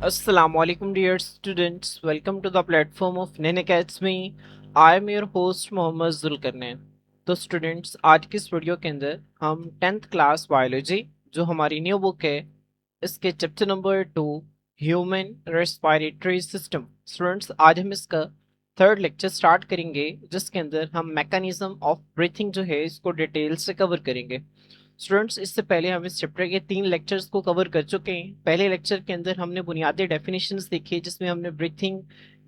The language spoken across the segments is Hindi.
Assalamualaikum dear students, welcome to the platform of Nain Academy. I am your host Mohammad Zulqarnain. तो स्टूडेंट्स, आज की इस वीडियो के अंदर हम 10th क्लास बायोलॉजी जो हमारी न्यू बुक है, इसके chapter number 2 human respiratory system. Students, आज हम इसका थर्ड लेक्चर स्टार्ट करेंगे, जिसके अंदर हम मैकेनिज्म ऑफ ब्रीथिंग जो है इसको डिटेल से कवर करेंगे। स्टूडेंट्स, इससे पहले हम इस चैप्टर के 3 लेक्चर्स को कवर कर चुके हैं। पहले लेक्चर के अंदर हमने बुनियादी डेफिनेशंस देखी, जिसमें हमने ब्रीथिंग,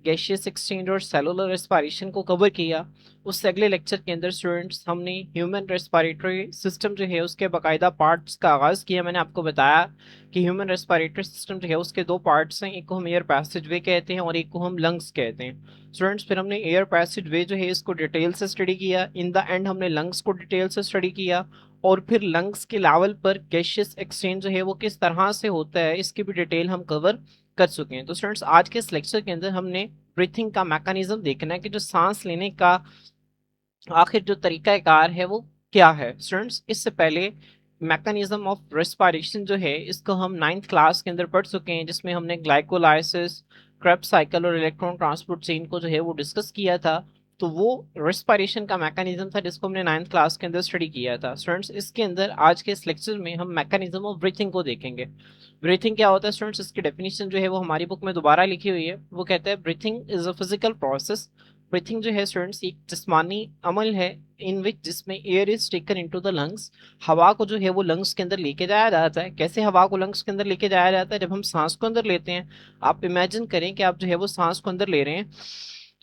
गैशियस एक्सचेंज और सेलुलर रेस्पिरेशन को कवर किया। उस अगले लेक्चर के अंदर स्टूडेंट्स हमने ह्यूमन रेस्पिरेटरी सिस्टम जो है उसके बाकायदा पार्ट्स का आगाज़ किया। मैंने आपको बताया कि ह्यूमन रेस्पिरेटरी सिस्टम जो है उसके दो पार्ट्स हैं, एक को हम एयर पैसेज वे कहते हैं और एक को हम लंग्स कहते हैं। स्टूडेंट्स, फिर हमने एयर पैसेज वे जो है इसको डिटेल से स्टडी किया। इन द एंड हमने लंग्स को डिटेल से स्टडी किया और फिर लंग्स के लेवल पर गैशियस एक्सचेंज जो है वो किस तरह से होता है इसकी भी डिटेल हम कवर कर चुके हैं। तो स्टूडेंट्स, आज के इस लेक्चर के अंदर हमने ब्रीथिंग का मैकेनिज्म देखना है कि जो सांस लेने का आखिर जो तरीका कार है वो क्या है। स्टूडेंट्स, इससे पहले मैकेनिज्म ऑफ रेस्पिरेशन जो है इसको हम 9th क्लास के अंदर पढ़ चुके हैं, जिसमें हमने ग्लाइकोलाइसिस, क्रेब्स साइकिल और इलेक्ट्रॉन ट्रांसपोर्ट चेन को जो है वो डिस्कस किया था। तो वो रेस्पिरेशन का मैकेनिज्म था जिसको हमने 9th क्लास के अंदर स्टडी किया था। स्टूडेंट्स, इसके अंदर आज के इस लेक्चर में हम मैकेनिज्म ऑफ ब्रीथिंग को देखेंगे। ब्रीथिंग क्या होता है स्टूडेंट्स, इसकी डेफिनेशन जो है वो हमारी बुक में दोबारा लिखी हुई है। वो कहते हैं breathing is a physical process. Breathing जो है स्टूडेंट्स एक जिस्मानी अमल है इन विच जिसमें air is taken into the lungs. हवा को जो है वो लंग्स के अंदर लेके जाया जाता है। कैसे हवा को लंग्स के अंदर लेके जाया जाता है? जब हम सांस को अंदर लेते हैं, आप इमेजिन करें कि आप जो है वो सांस को अंदर ले रहे हैं।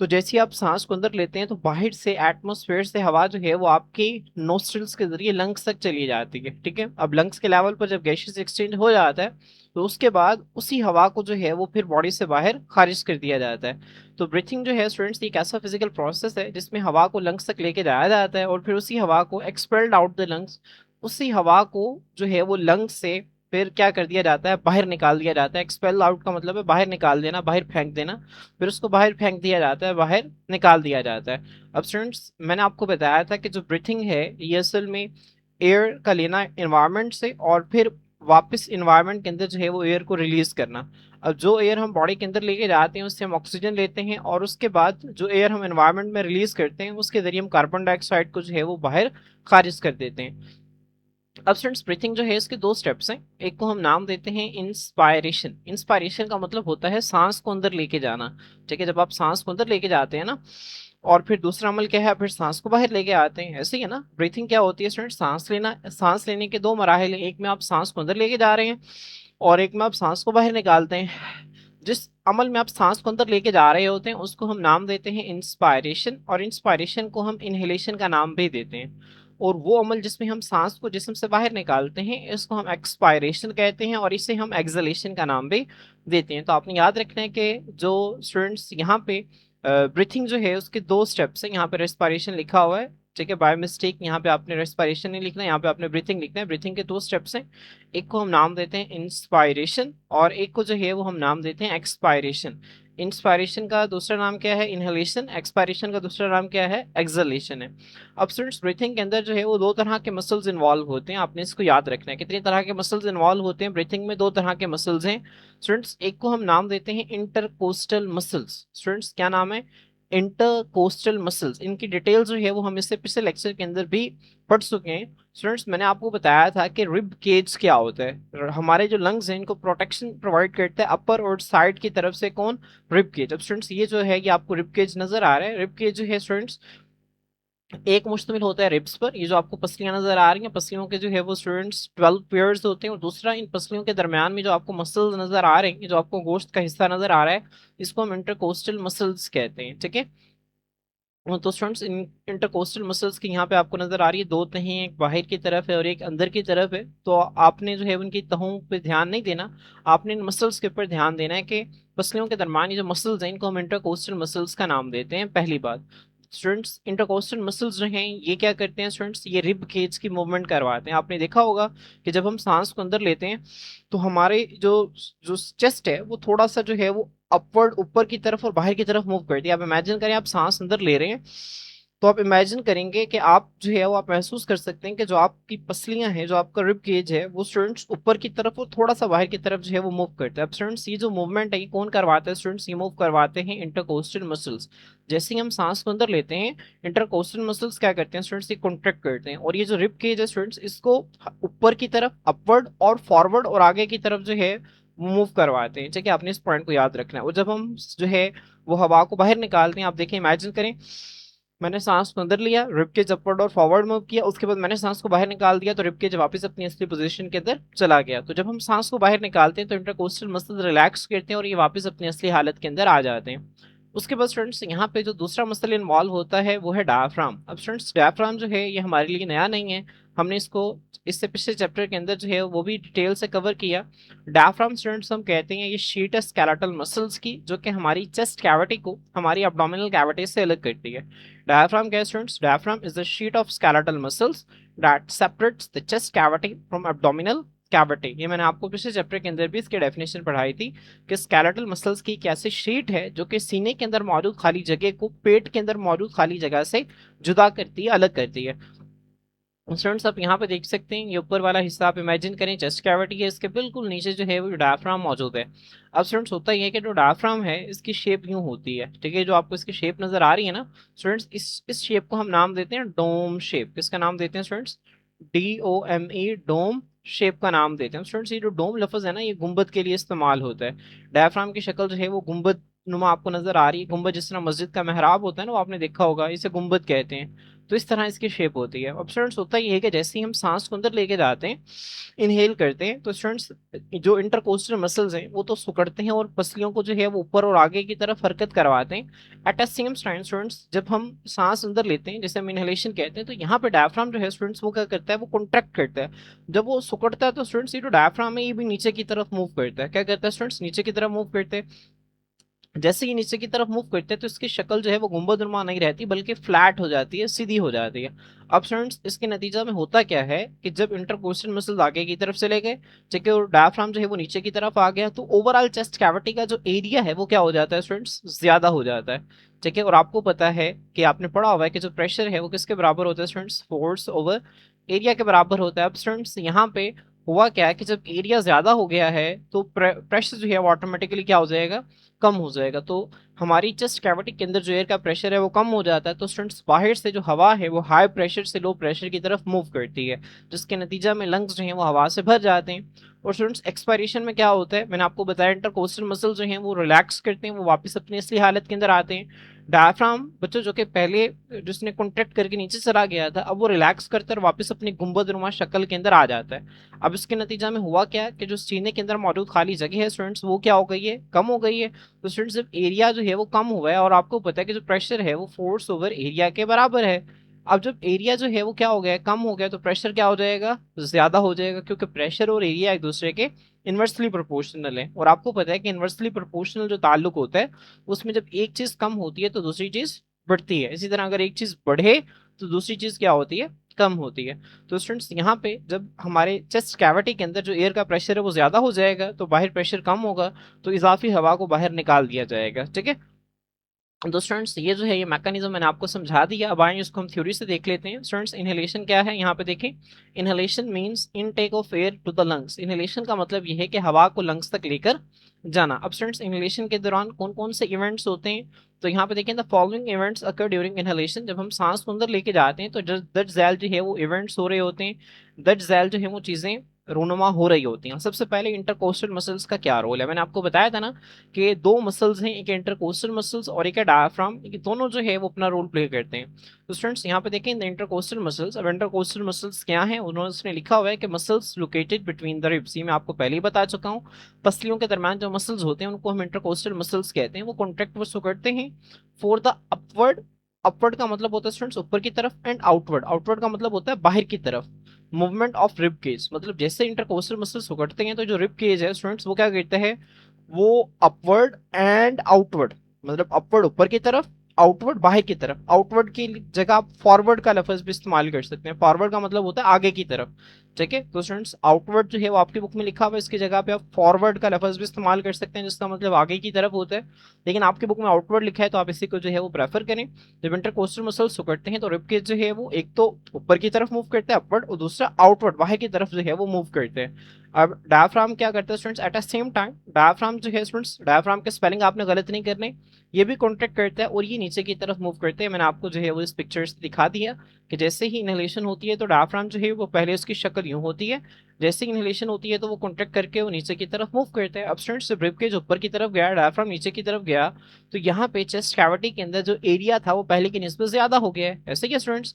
तो जैसे ही आप सांस को अंदर लेते हैं तो बाहर से एटमॉस्फेयर से हवा जो है वो आपकी नोस्ट्रल्स के जरिए लंग्स तक चली जाती है। ठीक है, अब लंग्स के लेवल पर जब गैसेस एक्सचेंज हो जाता है तो उसके बाद उसी हवा को जो है वो फिर बॉडी से बाहर खारिज कर दिया जाता है। तो ब्रीथिंग जो है स्टूडेंट्स एक ऐसा फिजिकल प्रोसेस है जिसमें हवा को लंग्स तक लेके जाया जाता है और फिर उसी हवा को एक्सपेल्ड आउट द लंग्स, उसी हवा को जो है वो लंग्स से फिर क्या कर दिया जाता है, बाहर निकाल दिया जाता है। एक्सपेल आउट का मतलब है बाहर निकाल देना, बाहर फेंक देना। फिर उसको बाहर फेंक दिया जाता है, बाहर निकाल दिया जाता है। अब स्टूडेंट्स, मैंने आपको बताया था कि जो ब्रीथिंग है ये असल में एयर का लेना इन्वायरमेंट से और फिर वापस इन्वायरमेंट के अंदर जो है वो एयर को रिलीज करना। अब जो एयर हम बॉडी के अंदर लेके जाते हैं उससे हम ऑक्सीजन लेते हैं और उसके बाद जो एयर हम एनवायरनमेंट में रिलीज करते हैं उसके जरिए हम कार्बन डाइऑक्साइड को जो है वो बाहर खारिज कर देते हैं। अब स्टूडेंट्स, ब्रीथिंग जो है इसके दो स्टेप्स हैं। एक को हम नाम देते हैं इंस्पायरेशन। इंस्पायरेशन का मतलब होता है सांस को अंदर लेके जाना। ठीक है, जब आप सांस को अंदर लेके जाते हैं ना, और फिर दूसरा अमल क्या है, फिर सांस को बाहर लेके आते हैं। ऐसे ही है ना, ब्रीथिंग क्या होती है स्टूडेंट? सांस लेने के दो मराहल हैं। एक में आप सांस को अंदर लेके जा रहे हैं और एक में आप सांस को बाहर निकालते हैं। जिस अमल में आप सांस को अंदर लेके जा रहे होते हैं उसको हम नाम देते हैं इंस्पायरेशन, और इंस्पायरेशन को हम इनहेलेशन का नाम भी देते हैं। और वो अमल जिसमें हम सांस को जिस्म से बाहर निकालते हैं इसको हम एक्सपायरेशन कहते हैं और इसे हम एक्सलेशन का नाम भी देते हैं। तो आपने याद रखना है कि जो स्टूडेंट्स यहाँ पे ब्रीथिंग जो है उसके दो स्टेप्स हैं। यहाँ पे रेस्पिरेशन लिखा हुआ है, ठीक है, बाय मिस्टेक यहाँ पे आपने रेस्पिरेशन नहीं लिखना है, यहाँ पे आपने ब्रीथिंग लिखना है। ब्रीथिंग के दो स्टेप्स हैं, एक को हम नाम देते हैं इंस्पायरेशन और एक को जो है वो हम नाम देते हैं एक्सपायरेशन। इंस्पायरेशन का दूसरा नाम क्या है? इनहेलेशन। एक्सपायरेशन का दूसरा नाम क्या है? एक्सलेशन है। अब स्टूडेंट्स, ब्रीथिंग के अंदर जो है वो दो तरह के मसल्स इन्वॉल्व होते हैं। आपने इसको याद रखना है। कितनी तरह के मसल्स इन्वॉल्व होते हैं ब्रीथिंग में? दो तरह के मसल्स हैं स्टूडेंट्स। एक को हम नाम देते हैं इंटरकोस्टल मसल्स। स्टूडेंट्स, क्या नाम है? Intercostal muscles. इनकी डिटेल जो है वो हम इससे पिछले लेक्चर के अंदर भी पढ़ चुके हैं। स्टूडेंट्स, मैंने आपको बताया था कि रिब केज क्या होता है। हमारे जो लंग्स हैं इनको प्रोटेक्शन प्रोवाइड करता है अपर और साइड की तरफ से। कौन? Rib cage. अब स्टूडेंट्स, ये जो है ये आपको रिब केज नजर आ रहा है। रिब केज जो है स्टूडेंट्स एक मुश्तमिल होता है रिब्स पर। ये जो आपको पसलियां नजर आ रही हैं, पसलियों के जो है वो स्टूडेंट्स 12 पेयर्स होते हैं। और दूसरा, इन पसलियों के दरमियान में जो आपको मसल्स नजर आ रहे हैं, जो आपको गोश्त का हिस्सा नजर आ रहा है, इसको हम इंटरकोस्टल मसल्स कहते हैं। ठीक है, तो स्टूडेंट्स इन इंटरकोस्टल मसल्स की यहाँ पे आपको नजर आ रही है दो तहें, एक बाहर की तरफ है और एक अंदर की तरफ है। तो आपने जो है उनकी तहों पे ध्यान नहीं देना, आपने इन मसल्स के ऊपर ध्यान देना है कि पसलियों के दरमियान ये जो मसल्स हैं इनको हम इंटरकोस्टल मसल्स का नाम देते हैं। पहली बात स्टूडेंट्स, इंटरकोस्टल मसल्स जो हैं ये क्या करते हैं स्टूडेंट्स? ये रिब केज की मूवमेंट करवाते हैं। आपने देखा होगा कि जब हम सांस को अंदर लेते हैं तो हमारे जो जो चेस्ट है वो थोड़ा सा जो है वो अपवर्ड ऊपर की तरफ और बाहर की तरफ मूव करती है। आप इमेजिन करें आप सांस अंदर ले रहे हैं तो आप इमेजिन करेंगे कि आप जो है वो आप महसूस कर सकते हैं कि जो आपकी पसलियां हैं, जो आपका रिब केज है, वो स्टूडेंट्स ऊपर की तरफ और थोड़ा सा बाहर की तरफ जो है वो मूव करता है। अब स्टूडेंट्स ये जो मूवमेंट है ये कौन करवाता है? स्टूडेंट्स ये मूव करवाते हैं इंटरकोस्टल मसल्स। जैसे ही हम सांस को अंदर लेते हैं, इंटरकोस्टल मसल्स क्या करते हैं स्टूडेंट्स? ये कॉन्ट्रैक्ट करते हैं, और ये जो रिब केज है स्टूडेंट्स, इसको ऊपर की तरफ अपवर्ड और फॉरवर्ड और आगे की तरफ जो है मूव करवाते हैं। ठीक है, आपने इस पॉइंट को याद रखना है। और जब हम जो है वो हवा को बाहर निकालते हैं, आप देखिए, इमेजिन करें, मैंने सांस को अंदर लिया, रिब केज अपवर्ड और फॉरवर्ड मूव किया, उसके बाद मैंने सांस को बाहर निकाल दिया, तो रिब केज वापस अपनी असली पोजीशन के अंदर चला गया। तो जब हम सांस को बाहर निकालते हैं तो इंटरकोस्टल मसल रिलैक्स करते हैं और ये वापस अपनी असली हालत के अंदर आ जाते हैं। उसके बाद स्टूडेंट्स यहाँ पे जो दूसरा मसल इन्वॉल्व होता है वो है डायफ्राम। अब स्टूडेंट्स डायफ्राम जो है ये हमारे लिए नया नहीं है, हमने इसको इससे पिछले चैप्टर के अंदर जो है वो भी डिटेल से कवर किया। डायफ्राम स्टूडेंट्स हम कहते हैं ये शीट है स्केलेटल मसल्स की, जो कि हमारी चेस्ट कैविटी को हमारी एब्डोमिनल कैविटी से अलग करती है। Diaphragm क्या है students? Diaphragm is the sheet of skeletal muscles that separates the chest cavity from abdominal cavity। ये मैंने आपको पिछले चैप्टर के अंदर भी इसकी डेफिनेशन पढ़ाई थी कि स्केलेटल मसल्स की एक ऐसी शीट है जो कि सीने के अंदर मौजूद खाली जगह को पेट के अंदर मौजूद खाली जगह से जुदा करती है, अलग करती है। स्टूडेंट्स आप यहाँ पे देख सकते हैं, ये ऊपर वाला हिस्सा आप इमेजिन करें चेस्ट कैविटी है, इसके बिल्कुल नीचे जो है वो डायफ्राम मौजूद है। अब स्टूडेंट्स होता ही है कि जो डायफ्राम है इसकी शेप यूं होती है, ठीक है, जो आपको इसकी शेप नजर आ रही है ना स्टूडेंट्स, इस शेप को हम नाम देते हैं डोम शेप। किसका नाम देते हैं स्टूडेंट्स? DOME, डोम शेप का नाम देते हैं स्टूडेंट्स। ये जो डोम लफ्ज है ना, ये गुंबद के लिए इस्तेमाल होता है। डायफ्राम की शक्ल जो है वो गुंबद नुमा आपको नजर आ रही है। गुंबद जिस तरह मस्जिद का मेहराब होता है ना, वो आपने देखा होगा, इसे गुंबद कहते हैं। तो इस तरह इसकी शेप होती है। अब स्टूडेंट्स होता ही है कि जैसे ही हम सांस को अंदर लेके जाते हैं, इनहेल करते हैं, तो स्टूडेंट्स जो इंटरकोस्टल मसल्स हैं वो तो सिकुड़ते हैं और पसलियों को जो है वो ऊपर और आगे की तरफ हरकत करवाते हैं। At the same time students जब हम सांस अंदर लेते हैं, जैसे हम इनहेलेशन कहते हैं, तो यहाँ पे डायफ्राम जो है स्टूडेंट्स वो क्या करता है? वो कॉन्ट्रैक्ट करता है। जब वो सिकुड़ता है तो स्टूडेंट्स ये जो डायफ्राम है ये भी नीचे की तरफ मूव करता है। क्या करता है स्टूडेंट्स? नीचे की तरफ मूव करते हैं। जैसे ही नीचे की तरफ मूव करते हैं तो इसकी शक्ल जो है वो गुंबदनुमा नहीं रहती, बल्कि फ्लैट हो जाती है, सीधी हो जाती है। अब स्टूडेंट्स इसके नतीजा में होता क्या है कि जब इंटरकोस्टल मसल्स आगे की तरफ चले गए, ठीक है, और डायफ्राम जो है वो नीचे की तरफ आ गया, तो ओवरऑल चेस्ट कैविटी का जो एरिया है वो क्या हो जाता है स्टूडेंट्स? ज्यादा हो जाता है। ठीक है, और आपको पता है कि आपने पढ़ा हुआ है कि जो प्रेशर है वो किसके बराबर होता है स्टूडेंट्स? फोर्स ओवर एरिया के बराबर होता है। अब स्टूडेंट्स यहाँ पे हुआ क्या है कि जब एरिया ज्यादा हो गया है तो प्रेशर जो है वो ऑटोमेटिकली क्या हो जाएगा? कम हो जाएगा। तो हमारी चेस्ट कैविटी के अंदर जो एयर का प्रेशर है वो कम हो जाता है, तो स्टूडेंट्स बाहर से जो हवा है वो हाई प्रेशर से लो प्रेशर की तरफ मूव करती है, जिसके नतीजा में लंग्स जो हैं वो हवा से भर जाते हैं। और स्टूडेंट्स एक्सपायरेशन में क्या होता है? मैंने आपको बताया इंटरकोस्टल मसल जो हैं वो रिलैक्स करते हैं, वो वापस अपनी असली हालत के अंदर आते हैं। डायफ्राम बच्चों जो कि पहले जिसने कॉन्ट्रैक्ट करके नीचे चला गया था, अब वो रिलैक्स करते और वापस अपनी गुंबदनुमा शक्ल के अंदर आ जाता है। अब इसके नतीजा में हुआ क्या कि जो सीने के अंदर मौजूद खाली जगह है स्टूडेंट्स वो क्या हो गई है? कम हो गई है। तो स्टूडेंट्स जब एरिया जो है वो कम हुआ है, और आपको पता है कि जो प्रेशर है वो फोर्स ओवर एरिया के बराबर है। अब जब एरिया जो है वो क्या हो गया? कम हो गया, तो प्रेशर क्या हो जाएगा? ज्यादा हो जाएगा, क्योंकि प्रेशर और एरिया एक दूसरे के इन्वर्सली प्रोपोर्शनल है। और आपको पता है कि इन्वर्सली प्रोपोर्शनल जो ताल्लुक होता है उसमें जब एक चीज कम होती है तो दूसरी चीज बढ़ती है। इसी तरह अगर एक चीज बढ़े तो दूसरी चीज क्या होती है? कम होती है। तो स्टूडेंट्स यहाँ पे जब हमारे चेस्ट कैविटी के अंदर जो एयर का प्रेशर है वो ज्यादा हो जाएगा, तो बाहर प्रेशर कम होगा, तो इजाफी हवा को बाहर निकाल दिया जाएगा। ठीक है, तो स्टूडेंट्स ये जो है ये मैकेनिज्म मैंने आपको समझा दिया। अब आइए इसको हम थ्योरी से देख लेते हैं। स्टूडेंट्स इनहेलेशन क्या है? यहाँ पे देखें, inhalation means intake of air to the lungs. Inhalation का मतलब ये है कि हवा को लंग्स तक लेकर जाना। अब स्टूडेंट्स इनहेलेशन के दौरान कौन कौन से इवेंट्स होते हैं? तो यहाँ पे देखें, the following events occur during inhalation. जब हम सांस को अंदर लेके जाते हैं तो दट जैल जो है वो इवेंट्स हो रहे होते हैं। दट जैल जो है वो चीजें रूनुमा हो रही होती हैं। सबसे पहले इंटरकोस्टल मसल्स का क्या रोल है? मैंने आपको बताया था ना कि दो मसल्स हैं, एक इंटरकोस्टल मसल्स और एक है डायफ्राम। ये दोनों जो है वो अपना रोल प्ले करते हैं। तो स्टूडेंट्स यहाँ पे देखें, द इंटरकोस्टल मसल्स। अब इंटरकोस्टल मसल्स क्या हैं? उन्होंने लिखा हुआ है कि muscles located between the ribs. ये मैं आपको पहले ही बता चुका हूँ। पसलियों के दरमियान जो मसल्स होते हैं उनको हम इंटरकोस्टल मसल्स कहते हैं। वो कॉन्ट्रैक्ट वो करते हैं फॉर द अपवर्ड। अपवर्ड का मतलब होता है स्टूडेंट्स ऊपर की तरफ, एंड आउटवर्ड, आउटवर्ड का मतलब होता है बाहर की तरफ। मूवमेंट ऑफ रिब केज, मतलब जैसे इंटरकोस्टल मसल्स सिकुड़ते हैं तो जो रिब केज है स्टूडेंट्स वो क्या करते हैं? वो अपवर्ड एंड आउटवर्ड, मतलब अपवर्ड ऊपर की तरफ, आउटवर्ड बाहर की तरफ, आउटवर्ड की जगह आप फॉरवर्ड का लफ्ज भी इस्तेमाल कर सकते हैं। फॉरवर्ड का मतलब होता है आगे की तरफ, ठीक है। तो स्टूडेंट्स आउटवर्ड जो है वो आपकी बुक में लिखा हुआ है, इसकी जगह पे आप फॉरवर्ड का लफ्ज भी इस्तेमाल कर सकते हैं जिसका मतलब आगे की तरफ होता है, लेकिन आपकी बुक में आउटवर्ड लिखा है तो आप इसी को जो है वो प्रेफर करें। जब इंटरकोस्टल मसल्स सिकुड़ते हैं तो रिब केज जो है वो एक तो ऊपर की तरफ मूव करता है अपवर्ड, और दूसरा आउटवर्ड बाहर की तरफ जो है वो मूव करते हैं। अब डायफ्राम क्या करता है students, at the same time diaphragm जो है स्टूडेंट्स, डायफ्राम के स्पेलिंग आपने गलत नहीं करने, ये भी कॉन्ट्रैक्ट करता है और ये नीचे की तरफ मूव करते हैं। मैंने आपको जो है वो इस पिक्चर से दिखा दिया कि जैसे ही इनहेलेशन होती है तो डायफ्राम जो है वो पहले उसकी शक्ल यूं होती है, जैसे ही इनहेलेशन होती है तो वो कॉन्ट्रैक्ट करके वो नीचे की तरफ मूव करते हैं। अब स्टूडेंट्स जब रिब केज ऊपर की तरफ गया, डायफ्राम नीचे की तरफ गया, तो यहाँ पे चेस्ट कैविटी के अंदर जो एरिया था वो पहले की निस्बत ज्यादा हो गया है, ऐसे क्या स्टूडेंट्स।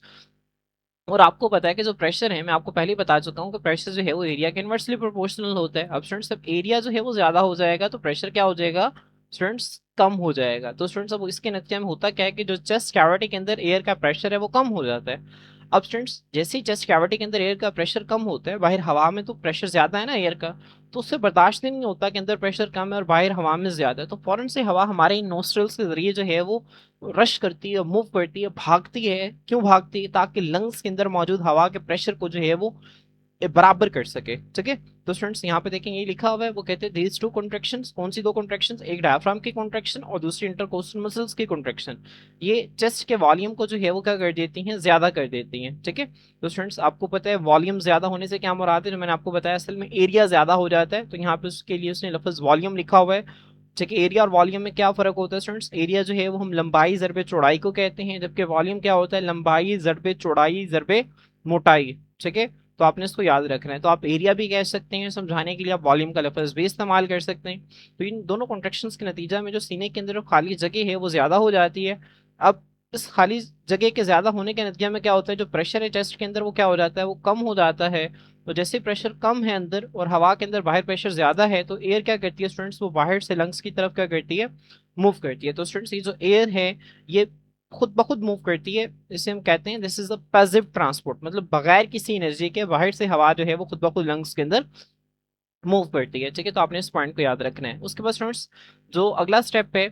और आपको पता है कि जो प्रेशर है, मैं आपको पहले ही बता चुका हूँ कि प्रेशर जो है वो एरिया के इनवर्सली प्रोपोर्शनल होता है। अब स्टूडेंट्स जब एरिया जो है वो ज्यादा हो जाएगा तो प्रेशर क्या हो जाएगा स्टूडेंट्स, कम हो जाएगा। तो स्टूडेंट्स अब इसके नतीजे में होता क्या है कि जो चेस्ट कैविटी के अंदर एयर का प्रेशर है वो कम हो जाता है। अब स्टूडेंट्स जैसे ही चेस्ट कैविटी के अंदर एयर का प्रेशर कम होता है, बाहर हवा में तो प्रेशर ज्यादा है ना एयर का, तो उससे बर्दाश्त नहीं होता कि अंदर प्रेशर कम है और बाहर हवा में ज्यादा है, तो फौरन से हवा हमारे इन नोस्ट्रल्स के जरिए जो है वो रश करती है, मूव करती है, भागती है। क्यों भागती है? ताकि लंग्स के अंदर मौजूद हवा के प्रेशर को जो है वो बराबर कर सके, ठीक है। तो स्टूडेंट्स यहाँ पे देखेंगे ये लिखा हुआ है, वो कहते हैं दीज टू कॉन्ट्रैक्शंस, कौन सी दो कॉन्ट्रैक्शंस, एक डायफ्राम की कॉन्ट्रैक्शन और दूसरी इंटरकोस्टल मसल्स की कॉन्ट्रैक्शन, ये चेस्ट के वॉल्यूम को जो है वो क्या कर देती हैं, ज्यादा कर देती हैं, ठीक है। तो स्टूडेंट्स आपको पता है वॉल्यूम ज्यादा होने से क्या मुराद है, जो मैंने आपको बताया असल में एरिया ज्यादा हो जाता है, तो यहाँ पे उसके लिए उसने लफ्ज वॉल्यूम लिखा हुआ है, ठीक है। एरिया और वॉल्यूम में क्या फर्क होता है स्टूडेंट्स, एरिया जो है वो हम लंबाई जरबे चौड़ाई को कहते हैं, जबकि वॉल्यूम क्या होता है, लंबाई जरबे चौड़ाई जरबे मोटाई, ठीक है। तो आपने इसको याद रखना है। तो आप एरिया भी कह सकते हैं समझाने के लिए, आप वॉल्यूम का लफ्ज भी इस्तेमाल कर सकते हैं। तो इन दोनों कॉन्ट्रैक्शंस के नतीजा में जो सीने के अंदर खाली जगह है वो ज्यादा हो जाती है। अब इस खाली जगह के ज्यादा होने के नतीजे में क्या होता है, जो प्रेशर है चेस्ट के अंदर वो क्या हो जाता है, वो कम हो जाता है। तो जैसे प्रेशर कम है अंदर और हवा के अंदर बाहर प्रेशर ज्यादा है, तो एयर क्या करती है स्टूडेंट्स, वो बाहर से लंग्स की तरफ क्या करती है, मूव करती है। तो स्टूडेंट्स ये जो एयर है ये खुद ब खुद मूव करती है, इसे हम कहते हैं this is a passive transport, मतलब बगैर किसी एनर्जी के बाहर से हवा जो है वो खुद ब खुद लंग्स के अंदर मूव करती है, ठीक है। तो आपने इस पॉइंट को याद रखना है। उसके बाद स्टूडेंट्स जो अगला स्टेप है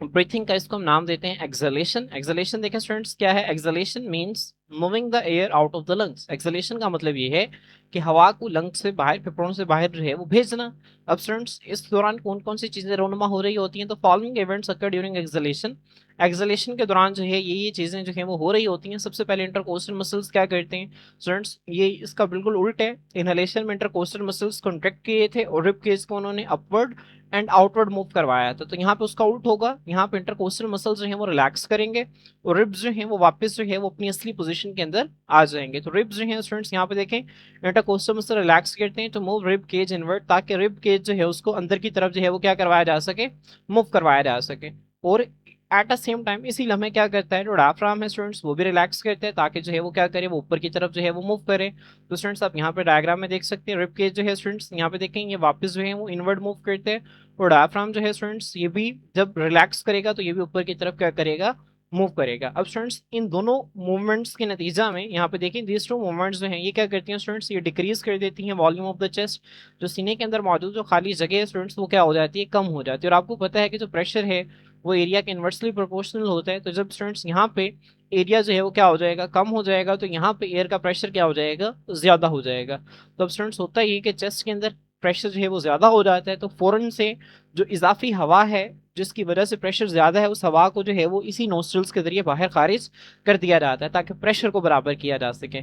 ब्रीथिंग का, इसको हम नाम देते हैं एक्सलेशन। एक्सलेशन देखें स्टूडेंट्स क्या है, acceleration means moving the air out of the lungs. Acceleration का मतलब ये है कि हवा को लंग्स से बाहर, फेफड़ों से बाहर जो है वो भेजना। अब स्टूडेंट्स इस दौरान कौन कौन सी चीजें रोनुमा हो रही होती हैं, तो फॉलोइंग इवेंट्स अकर ड्यूरिंग एक्सलेशन। एक्सलेशन के दौरान जो है ये चीजें जो है वो हो रही होती हैं। सबसे पहले इंटरकोस्टल मसल्स क्या करते हैं स्टूडेंट्स, ये इसका बिल्कुल उल्ट है। इनहेलेशन में इंटरकोस्टल मसल्स कॉन्ट्रैक्ट किए थे और रिब केज को उन्होंने अपवर्ड एंड आउटवर्ड मूव करवाया था, तो यहाँ पे उसका उल्ट होगा। यहाँ पे इंटरकोस्टल मसल्स जो है वो रिलैक्स करेंगे और रिब्स जो है वो वापस जो है वो अपनी असली पोजीशन के अंदर आ जाएंगे। तो रिब्स जो है स्टूडेंट्स यहाँ पे देखें, इंटरकोस्टल मसल रिलैक्स करते हैं तो मूव रिब केज इनवर्ट, ताकि रिब केज जो है उसको अंदर की तरफ जो है वो क्या करवाया जा सके, मूव करवाया जा सके। और एट द सेम टाइम इसी लम्हे क्या करता है, जो डायफ्राम है स्टूडेंट्स वो भी रिलैक्स करते हैं ताकि जो है वो क्या करे, वो ऊपर की तरफ जो है वो मूव करे। तो स्टूडेंट्स आप यहाँ पे डायग्राम में देख सकते हैं, रिब केज जो है स्टूडेंट्स यहाँ पे देखें ये वापस जो है वो इनवर्ड मूव करते हैं, और डायफ्राम जो है स्टूडेंट्स ये भी जब रिलैक्स करेगा तो ये भी ऊपर की तरफ क्या करेगा, मूव करेगा। अब स्टूडेंट्स इन दोनों मूवमेंट्स के नतीजा में यहाँ पे देखें दीज टू मूवमेंट्स जो हैं ये क्या करती हैं स्टूडेंट्स, ये डिक्रीज कर देती हैं वॉल्यूम ऑफ द चेस्ट। जो सीने के अंदर मौजूद जो खाली जगह है स्टूडेंट्स वो क्या हो जाती है, कम हो जाती है। और आपको पता है कि जो प्रेशर है वो एरिया के इन्वर्सली प्रोपोर्शनल होता है, तो जब स्टूडेंट्स यहाँ पे एरिया जो है वो क्या हो जाएगा, कम हो जाएगा, तो यहाँ पे एयर का प्रेशर क्या हो जाएगा, ज्यादा हो जाएगा। तो अब स्टूडेंट्स होता ही है कि चेस्ट के अंदर प्रेशर जो है वो ज्यादा हो जाता है, तो फौरन से जो इजाफी हवा है जिसकी वजह से प्रेशर ज्यादा है, उस हवा को जो है वो इसी नोस्ट्रल्स के जरिए बाहर खारिज कर दिया जाता है ताकि प्रेशर को बराबर किया जा सके।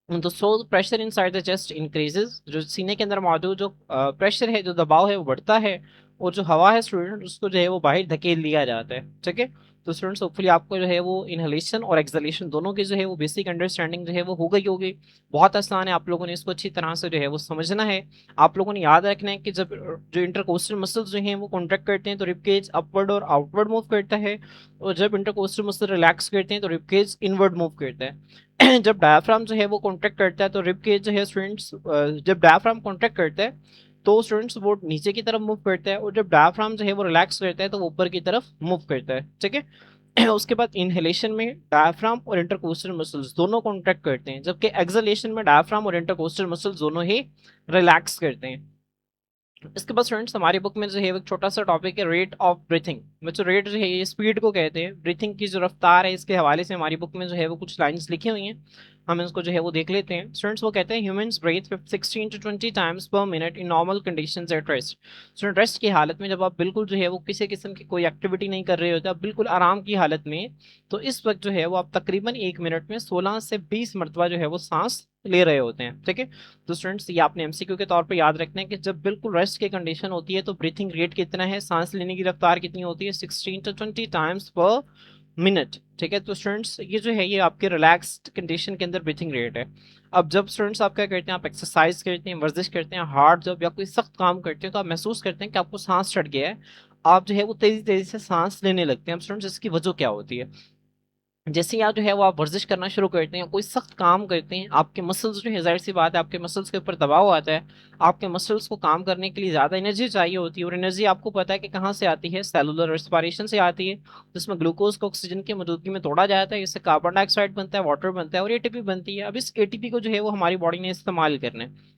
तो so pressure in side the chest increases, जो सीने के अंदर मौजूद जो प्रेशर है, जो दबाव है वो बढ़ता है, और जो हवा है स्टूडेंट उसको जो है वो बाहर धकेल लिया जाता है, ठीक है। तो स्टूडेंट्स होपफुली आपको जो है वो इनहेलेशन और एक्सहेलेशन दोनों की जो है वो बेसिक अंडरस्टैंडिंग जो है वो हो गई होगी। बहुत आसान है, आप लोगों ने इसको अच्छी तरह से जो है वो समझना है। आप लोगों ने याद रखना है कि जब जो इंटरकोस्टल मसल्स जो हैं वो कॉन्ट्रैक्ट करते हैं तो रिब केज अपवर्ड और आउटवर्ड मूव करता है, और जब इंटरकोस्टल मसल रिलैक्स करते हैं तो रिब केज इनवर्ड मूव करता है। जब डायफ्राम जो है वो कॉन्ट्रैक्ट करता है तो रिब केज जो है स्टूडेंट्स, जब डायफ्राम कॉन्ट्रैक्ट करता है तो स्टूडेंट्स वो नीचे की तरफ मूव करता है, और जब डायफ्राम जो है वो रिलैक्स करता है तो वो ऊपर की तरफ मूव करता है, ठीक है। उसके बाद इनहेलेशन में डायफ्राम और इंटरकोस्टल मसल्स दोनों कॉन्ट्रैक्ट करते हैं, जबकि एक्सहेलेशन में डायफ्राम और इंटरकोस्टल मसल्स दोनों ही रिलैक्स करते हैं। इसके बाद स्टूडेंट्स हमारी बुक में जो है एक छोटा सा टॉपिक है रेट ऑफ ब्रीथिंग। बच्चों रेट जो है ये स्पीड को कहते हैं, ब्रीथिंग की जो रफ्तार है इसके हवाले से हमारी बुक में जो है वो कुछ लाइंस लिखी हुई हैं, हम इसको जो है वो देख लेते हैं। स्टूडेंट्स वो कहते हैं humans breathe 16 to 20 times per minute in normal conditions at rest. Student rest की हालत में जब आप बिल्कुल जो है वो किसी किस्म की कोई एक्टिविटी नहीं कर रहे होते, आप बिल्कुल आराम की हालत में, तो इस वक्त जो है वो आप तकरीबन 1 मिनट में 16 से 20 मरतबा जो है वो सांस ले रहे होते हैं। ठीक है, तो स्टूडेंट्स ये आपने एमसीक्यू के तौर पे याद रखना है कि जब बिल्कुल रेस्ट की कंडीशन होती है तो ब्रीथिंग रेट कितना है, सांस लेने की रफ्तार कितनी होती है, 16 to 20 टाइम्स पर मिनट। ठीक है, तो स्टूडेंट्स ये जो है ये आपके रिलैक्स्ड कंडीशन के अंदर ब्रीथिंग रेट है। अब जब स्टूडेंट्स आप क्या करते हैं, आप एक्सरसाइज करते हैं, वर्जिश करते हैं, हार्ड जब या कोई सख्त काम करते हैं, तो आप महसूस करते हैं कि आपको सांस चढ़ गया है, आप जो है वो तेजी तेजी से सांस लेने लगते हैं। अब स्टूडेंट्स इसकी वजह क्या होती है, जैसे ही आप जो है वो आप वर्जिश करना शुरू करते हैं, कोई सख्त काम करते हैं, आपके मसल्स जो है, जाहिर सी बात है आपके मसल्स के ऊपर दबाव आता है, आपके मसल्स को काम करने के लिए ज़्यादा एनर्जी चाहिए होती है, और एनर्जी आपको पता है कि कहाँ से आती है, सेलुलर रेस्पिरेशन से आती है, जिसमें ग्लूकोज को ऑक्सीजन की मौजूदगी में तोड़ा जाता है, इससे कार्बन डाइऑक्साइड बनता है, वाटर बनता है और एटीपी बनती है। अब इस एटीपी को जो है वो हमारी बॉडी ने इस्तेमाल करना है।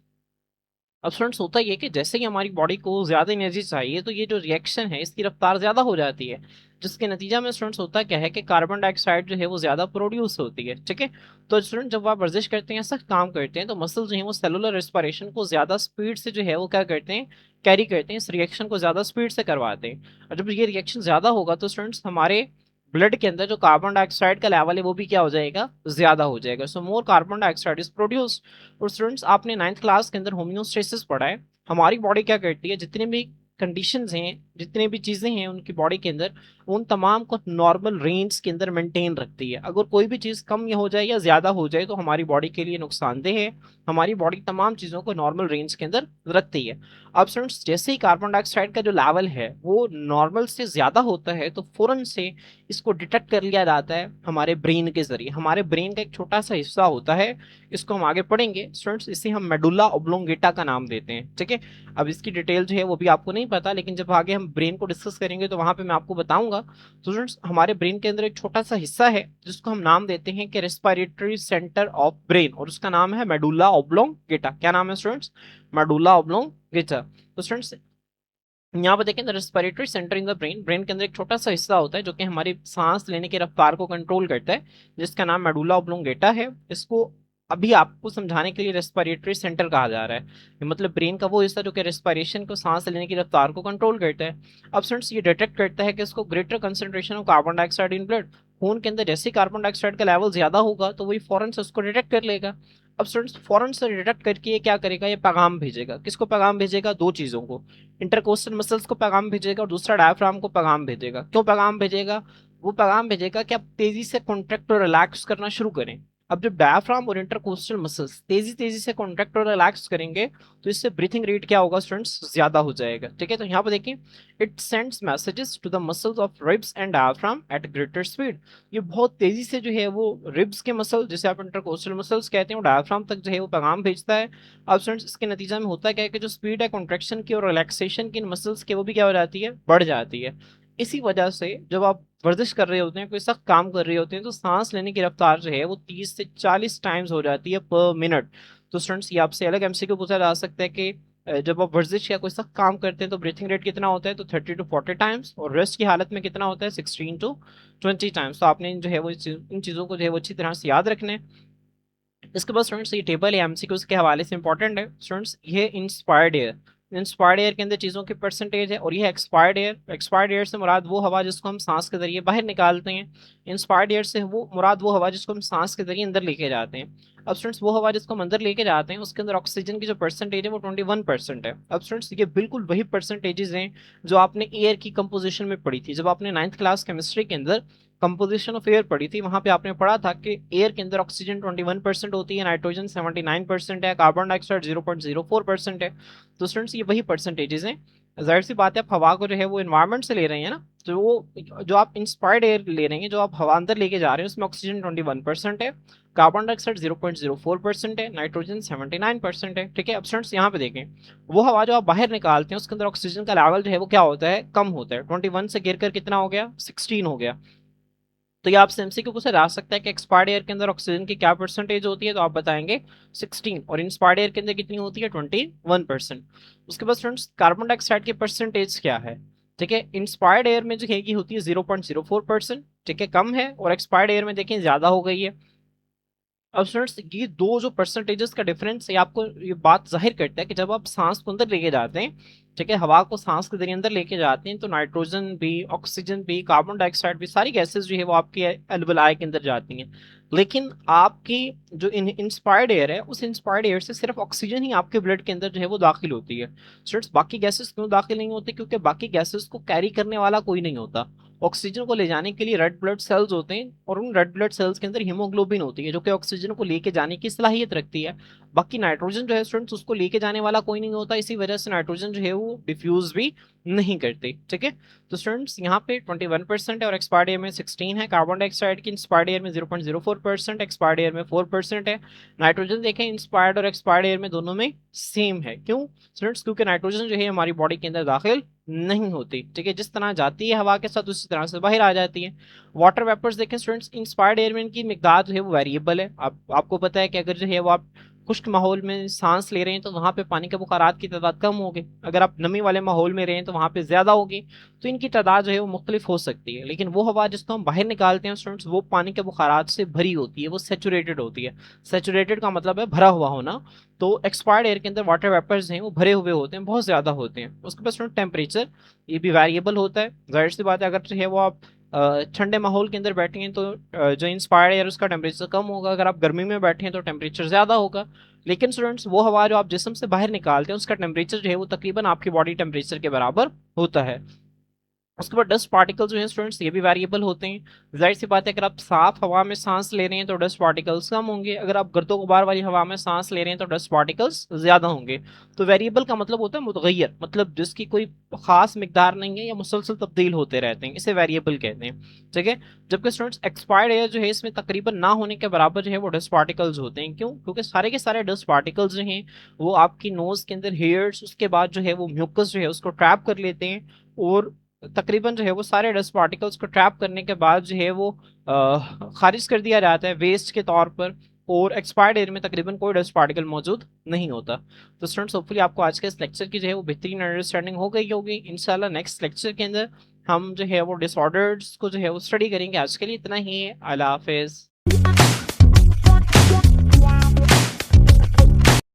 अब स्टूडेंट्स होता ही है कि जैसे ही हमारी बॉडी को ज्यादा एनर्जी चाहिए तो ये जो रिएक्शन है इसकी रफ्तार ज्यादा हो जाती है, जिसके नतीजा में स्टूडेंट्स होता क्या है कि कार्बन डाइऑक्साइड जो है वो ज्यादा प्रोड्यूस होती है। ठीक है, तो स्टूडेंट जब आप वर्जिश करते हैं, सख्त काम करते हैं, तो मसल जो है वो सेलुलर रेस्पिरेशन को ज्यादा स्पीड से जो है वो क्या करते हैं, कैरी करते हैं, इस रिएक्शन को ज्यादा स्पीड से करवाते हैं। और जब ये रिएक्शन ज्यादा होगा तो स्टूडेंट्स हमारे ब्लड के अंदर जो कार्बन डाइऑक्साइड का लेवल है वो भी क्या हो जाएगा, ज्यादा हो जाएगा। So more carbon dioxide is produced. और स्टूडेंट्स आपने 9th क्लास के अंदर होम्योस्टेसिस पढ़ा है, हमारी बॉडी क्या करती है, जितने भी कंडीशंस हैं, जितने भी चीजें हैं उनकी बॉडी के अंदर, उन तमाम को नॉर्मल रेंज के अंदर मेंटेन रखती है। अगर कोई भी चीज कम हो जाए या ज्यादा हो जाए तो हमारी बॉडी के लिए नुकसानदेह है, हमारी बॉडी तमाम चीजों को नॉर्मल रेंज के अंदर रखती है। अब स्टूडेंट्स जैसे ही कार्बन डाइऑक्साइड का जो लेवल है वो नॉर्मल से ज्यादा होता है तो फौरन से इसको डिटेक्ट कर लिया जाता है हमारे ब्रेन के जरिए। हमारे ब्रेन का एक छोटा सा हिस्सा होता है, इसको हम आगे पढ़ेंगे स्टूडेंट्स, इसे हम मेडुला ओब्लोंगेटा का नाम देते हैं। ठीक है, अब इसकी डिटेल जो है वो भी आपको नहीं पता, लेकिन जब आगे हम ब्रेन को डिस्कस करेंगे तो वहां पे मैं आपको बताऊंगा। तो स्टूडेंट्स हमारे ब्रेन के अंदर एक छोटा सा हिस्सा है जिसको हम नाम देते हैं कि रेस्पिरेटरी सेंटर ऑफ ब्रेन, और उसका नाम है मेडुला ओब्लोंगेटा। क्या नाम है स्टूडेंट्स, मेडुला ओब्लोंगेटा। तो स्टूडेंट्स यहाँ पर देखें, respiratory centre in the brain, brain के अंदर एक छोटा सा हिस्सा होता है जो कि हमारी सांस लेने की रफ्तार को कंट्रोल करता है, जिसका नाम मेडुला ऑब्लोंगेटा है। इसको अभी आपको समझाने के लिए रेस्पिरेटरी सेंटर कहा जा रहा है, मतलब ब्रेन का वो हिस्सा जो कि रेस्पिरेशन को, सांस लेने की रफ्तार को कंट्रोल करता है। अब स्टूडेंट्स ये डिटेक्ट करता है कि इसको greater concentration of carbon dioxide in blood, खून के अंदर जैसे ही कार्बन डाइऑक्साइड का लेवल ज्यादा होगा तो वही फौरन से उसको डिटेक्ट कर लेगा। अब स्टूडेंट्स फौरन से डिटेक्ट करके ये क्या करेगा, ये पैगाम भेजेगा, किसको पैगाम भेजेगा, दो चीजों को, इंटरकोस्टल मसल्स को पैगाम भेजेगा और दूसरा डायफ्राम को पैगाम भेजेगा। क्यों पैगाम भेजेगा, वो पैगाम भेजेगा कि आप तेजी से कॉन्ट्रैक्ट और रिलैक्स करना शुरू करें। अब जब डायफ्राम और इंटरकोस्टल मसल्स तेजी तेजी से कॉन्ट्रैक्ट और रिलैक्स करेंगे तो इससे ब्रीथिंग रेट क्या होगा स्टूडेंट्स, ज्यादा हो जाएगा। ठीक है, तो यहाँ पर देखिए, it sends messages to the muscles of ribs and diaphragm at greater speed. ये बहुत तेजी से जो है वो रिब्स के मसल, जिसे आप इंटरकोस्टल मसल्स कहते हैं, डायफ्राम तक जो है वो पैगाम भेजता है। अब स्टूडेंट्स इसके नतीजा में होता क्या है कि जो स्पीड है कॉन्ट्रैक्शन की और रिलैक्सेशन की इन मसल्स की, वो भी क्या हो जाती है, बढ़ जाती है। इसी वजह से जब आप वर्जिश कर रहे होते हैं, कोई सख्त काम कर रहे होते हैं, तो सांस लेने की रफ्तार जो है वो 30 से 40 टाइम्स हो जाती है पर मिनट। तो स्टूडेंट्स ये आपसे अलग एमसीक्यू पूछा जा सकता है कि जब आप वर्जिश या कोई सख्त काम करते हैं तो ब्रीथिंग रेट कितना होता है, तो 30 to 40 टाइम्स, और रेस्ट की हालत में कितना होता है, 16 to 20 टाइम्स। तो आपने जो है वो इन चीज़ों को जो है वो अच्छी तरह से याद रखना है। इसके बाद स्टूडेंट्स ये टेबल है एमसीक्यूज के हवाले से इंपॉर्टेंट है स्टूडेंट्स। ये इंस्पायर्ड एयर, इंस्पायर्ड एयर के अंदर चीज़ों की परसेंटेज है, और ये एक्सपायर्ड एयर, एक्सपायर्ड एयर से मुराद वो हवा जिसको हम सांस के जरिए बाहर निकालते हैं, इंस्पायर्ड एयर से वो मुराद वो हवा जिसको हम सांस के जरिए अंदर लेके जाते हैं। अब स्टूडेंट्स वो हवा जिसको हम अंदर लेके जाते हैं उसके अंदर ऑक्सीजन की जो परसेंटेज है वो 21% है। अब स्टूडेंट्स ये बिल्कुल वही परसेंटेजेस हैं जो आपने एयर की कंपोजिशन में पढ़ी थी, जब आपने 9th क्लास केमिस्ट्री के अंदर कंपोजिशन ऑफ एयर पढ़ी थी, वहां पे आपने पढ़ा था कि एयर के अंदर ऑक्सीजन 21% होती है, नाइट्रोजन 79% है, कार्बन डाइऑक्साइड 0.04% है। तो स्टूडेंट्स ये वही परसेंटेजेस हैं। जाहिर सी बात है आप हवा को जो है वो एनवायरनमेंट से ले रहे हैं ना, तो वो जो आप इंस्पायर्ड एयर ले रहे हैं, जो आप हवा अंदर लेके जा रहे हैं, उसमें ऑक्सीजन 21% है, कार्बन डाइऑक्साइड 0.04% है, नाइट्रोजन 79% है। ठीक है, अब स्टूडेंट्स यहाँ पे देखें, वो हवा जो आप बाहर निकालते हैं उसके अंदर ऑक्सीजन का लेवल जो है वो क्या होता है, कम होता है। 21 से गिर कर कितना हो गया, 16 हो गया। तो ये आपसे एमसीक्यू क्वेश्चन आ सकता है कि एक्सपायर्ड एयर के अंदर ऑक्सीजन की क्या परसेंटेज होती है, तो आप बताएंगे 16, और इंस्पायर्ड एयर के अंदर कितनी होती है 21%। उसके बाद स्टूडेंट्स कार्बन डाइऑक्साइड की परसेंटेज क्या है। ठीक है, इंस्पायर्ड एयर में जो है की होती है 0.04%, ठीक है, कम है, और एक्सपायर्ड एयर में देखें ज्यादा हो गई है। अब स्टूडेंट्स ये दो जो परसेंटेजेस का डिफरेंस है आपको ये बात जाहिर करता है कि जब आप सांस को अंदर लेके जाते हैं, ठीक है, हवा को सांस के जरिए अंदर लेके जाते हैं, तो नाइट्रोजन भी, ऑक्सीजन भी, कार्बन डाइऑक्साइड भी, सारी गैसेस जो है वो आपकी एल्वलाई के अंदर जाती हैं। लेकिन आपकी जो इंस्पायर्ड एयर है, उस इंस्पायर्ड एयर से सिर्फ ऑक्सीजन ही आपके ब्लड के अंदर जो है वो दाखिल होती है। स्टूडेंट्स बाकी गैसेस क्यों दाखिल नहीं होती, क्योंकि बाकी गैसेस को कैरी करने वाला कोई नहीं होता। ऑक्सीजन को ले जाने के लिए रेड ब्लड सेल्स होते हैं, और उन रेड ब्लड सेल्स के अंदर हीमोग्लोबिन होती है जो कि ऑक्सीजन को लेके जाने की सलाहियत रखती है। बाकी नाइट्रोजन जो है स्टूडेंट्स उसको लेके जाने वाला कोई नहीं होता, इसी वजह से नाइट्रोजन जो है वो डिफ्यूज भी नहीं करते। ठीक है, तो स्टूडेंट्स यहाँ पे 21% है और एक्सपायर्ड एयर में 16 है। कार्बन डाइऑक्साइड की इंस्पायर्ड एयर में 0.04%, एक्सपायर्ड एयर में 4% है। नाइट्रोजन देखें इंस्पायर्ड और एक्सपायर्ड एयर में दोनों में सेम है। क्यों स्टूडेंट्स, क्योंकि नाइट्रोजन जो है हमारी बॉडी के अंदर दाखिल नहीं होती। ठीक है, जिस तरह जाती है हवा के साथ उसी तरह से बाहर आ जाती है। वाटर वेपर्स देखें स्टूडेंट्स, इंस्पायर्ड एयर में इनकी मिकदार जो है वो वेरिएबल है। आपको पता है कि अगर जो है वो आप खुश्क माहौल में सांस ले रहे हैं तो वहां पे पानी के बुखारात की तादाद कम होगी, अगर आप नमी वाले माहौल में रहे हैं तो वहां पे ज्यादा होगी। तो इनकी तादाद जो है वो मुख्तलिफ हो सकती है, लेकिन वो हवा जिसको हम बाहर निकालते हैं स्टूडेंट्स, वो पानी के बुखारात से भरी होती है, वो सेचुरेटेड होती है। सेचुरेटेड का मतलब है भरा हुआ होना। तो एक्सपायर्ड एयर के अंदर वाटर वेपर्स हैं वो भरे हुए होते हैं, बहुत ज्यादा होते हैं। उसके बाद स्टूडेंट टेम्परेचर, ये भी वेरिएबल होता है। जाहिर सी बात है अगर जो है वो आप ठंडे माहौल के अंदर बैठे हैं तो जो इंस्पायर्ड एयर उसका टेम्परेचर कम होगा, अगर आप गर्मी में बैठे हैं तो टेम्परेचर ज्यादा होगा। लेकिन स्टूडेंट्स वो हवा जो आप जिस्म से बाहर निकालते हैं उसका टेम्परेचर जो है वो तकरीबन आपकी बॉडी टेम्परेचर के बराबर होता है। उसके बाद डस्ट पार्टिकल्स जो हैं स्टूडेंट्स ये भी वेरिएबल होते हैं। जाहिर सी बात है अगर आप साफ हवा में सांस ले रहे हैं तो डस्ट पार्टिकल्स कम होंगे, अगर आप गर्दो गुबार वाली हवा में सांस ले रहे हैं तो डस्ट पार्टिकल्स ज्यादा होंगे। तो वेरिएबल का मतलब होता है मुतगय्यर, मतलब जिसकी कोई खास मिकदार नहीं है या मुसलसल तब्दील होते रहते हैं, इसे वेरिएबल कहते हैं। ठीक है, जबकि स्टूडेंट्स एक्सपायर्ड एयर जो है इसमें तकरीबन ना होने के बराबर जो है वो डस्ट पार्टिकल्स होते हैं। क्यों, क्योंकि सारे के सारे डस्ट पार्टिकल्स जो हैं वो आपकी नोज के अंदर हेयर्स, उसके बाद जो है वो म्यूकस जो है उसको ट्रैप कर लेते हैं, और तकरीबन जो है वो सारे डस्ट पार्टिकल्स को ट्रैप करने के बाद जो है वो खारिज कर दिया जाता है वेस्ट के तौर पर। और एक्सपायर्ड एयर में तकरीबन कोई डस्ट पार्टिकल मौजूद नहीं होता। तो स्टूडेंट्स होपफुली आपको आज के इस लेक्चर की जो है वो बेहतरीन अंडरस्टैंडिंग हो गई होगी। इंशाल्लाह नेक्स्ट लेक्चर के अंदर हम जो है वो डिसऑर्डर्स को जो है वो स्टडी करेंगे। आज के लिए इतना ही है। अल्लाह हाफिज।